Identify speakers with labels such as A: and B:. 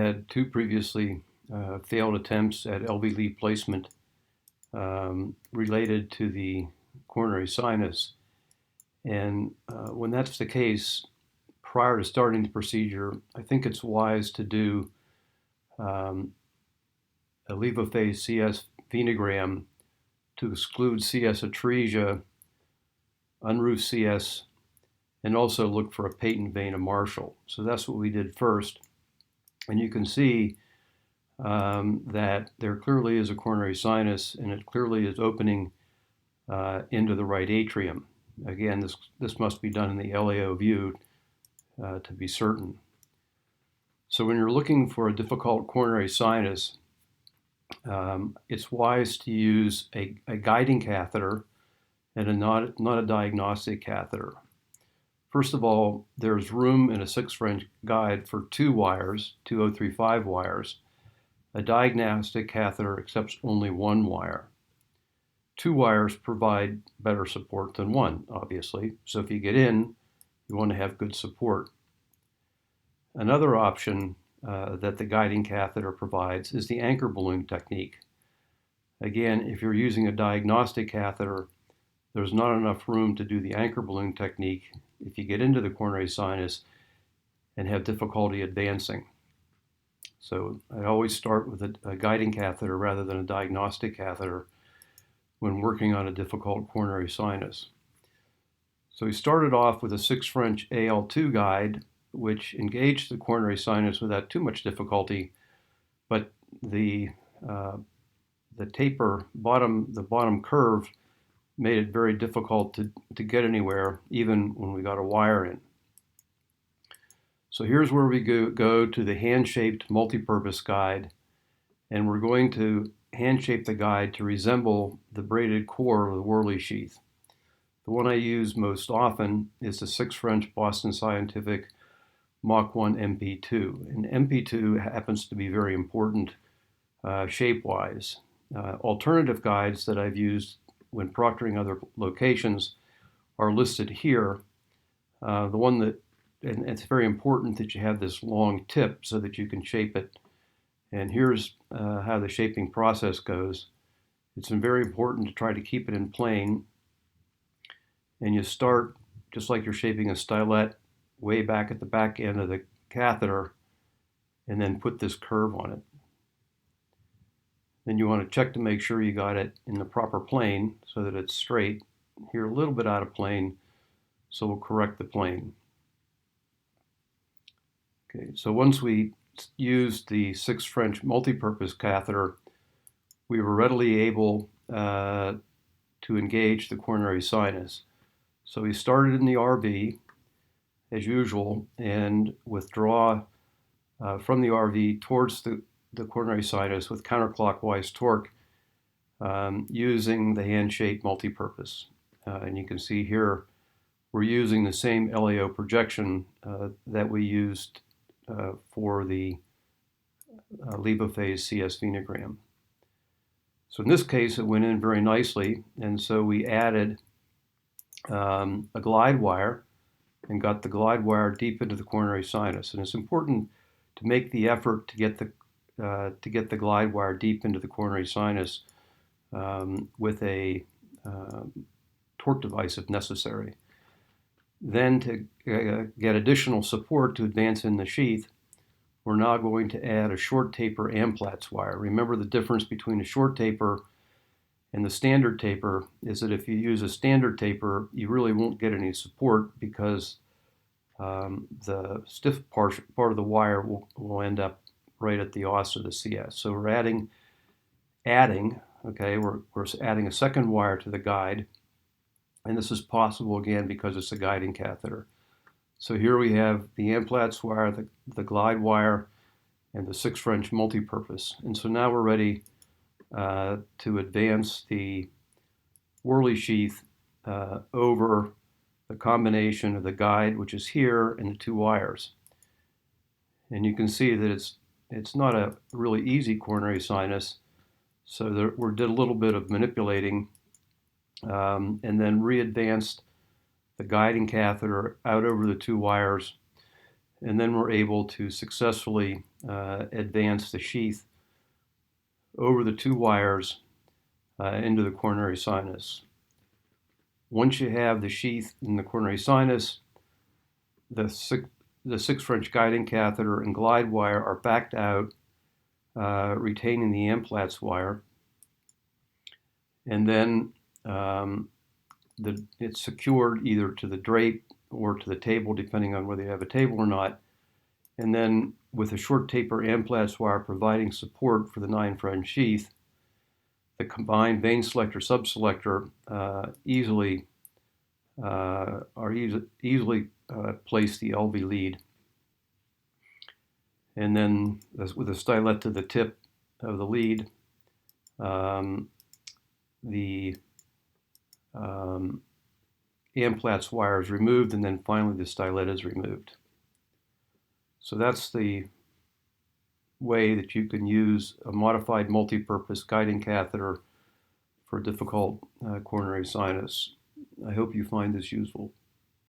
A: had two previously failed attempts at LV lead placement related to the coronary sinus. And when that's the case, prior to starting the procedure, I think it's wise to do a levophase CS venogram to exclude CS atresia, unroofed CS, and also look for a patent vein of Marshall. So that's what we did first. And you can see that there clearly is a coronary sinus, and it clearly is opening into the right atrium. Again, this must be done in the LAO view to be certain. So when you're looking for a difficult coronary sinus, it's wise to use a guiding catheter and not a diagnostic catheter. First of all, there's room in a 6-French guide for 2 wires, 2035 wires. A diagnostic catheter accepts only 1 wire. 2 wires provide better support than 1, obviously. So if you get in, you want to have good support. Another option that the guiding catheter provides is the anchor balloon technique. Again, if you're using a diagnostic catheter, there's not enough room to do the anchor balloon technique if you get into the coronary sinus and have difficulty advancing. So I always start with a guiding catheter rather than a diagnostic catheter when working on a difficult coronary sinus. So we started off with a 6-French AL2 guide, which engaged the coronary sinus without too much difficulty, but the bottom curve made it very difficult to get anywhere, even when we got a wire in. So here's where we go to the hand-shaped multipurpose guide, and we're going to hand-shape the guide to resemble the braided core of the Worley Sheath. The one I use most often is the 6-French Boston Scientific Mach 1 MP2, and MP2 happens to be very important shape-wise. Alternative guides that I've used when proctoring other locations are listed here. The one that, and it's very important that you have this long tip so that you can shape it. And here's how the shaping process goes. It's very important to try to keep it in plane. And you start just like you're shaping a stylet way back at the back end of the catheter, and then put this curve on it. Then you want to check to make sure you got it in the proper plane so that it's straight. Here a little bit out of plane, so we'll correct the plane. Okay, so once we used the 6-French multipurpose catheter, we were readily able to engage the coronary sinus. So we started in the RV, as usual, and withdraw from the RV towards the coronary sinus with counterclockwise torque using the hand-shaped multipurpose. And you can see here we're using the same LAO projection that we used for the levophase CS venogram. So in this case, it went in very nicely, and so we added a glide wire and got the glide wire deep into the coronary sinus. And it's important to make the effort to get the glide wire deep into the coronary sinus with a torque device if necessary. Then to get additional support to advance in the sheath, we're now going to add a short taper Amplatz wire. Remember, the difference between a short taper and the standard taper is that if you use a standard taper, you really won't get any support because the stiff part of the wire will end up right at the os of the CS. So we're adding, okay, we're adding a second wire to the guide, and this is possible again because it's a guiding catheter. So here we have the Amplatz wire, the glide wire, and the 6-French multipurpose. And so now we're ready to advance the Worley sheath over the combination of the guide, which is here, and the 2 wires. And you can see that it's not a really easy coronary sinus, so we did a little bit of manipulating and then re-advanced the guiding catheter out over the 2 wires, and then we're able to successfully advance the sheath over the two wires into the coronary sinus. Once you have the sheath in the coronary sinus, the 6-French guiding catheter and glide wire are backed out, retaining the Amplatz wire. And then it's secured either to the drape or to the table, depending on whether you have a table or not. And then with a short taper Amplatz wire providing support for the 9-French sheath, the combined vein selector subselector easily place the LV lead. And then with a stylet to the tip of the lead, the Amplatz wire is removed, and then finally the stylet is removed. So that's the way that you can use a modified multipurpose guiding catheter for difficult coronary sinus. I hope you find this useful.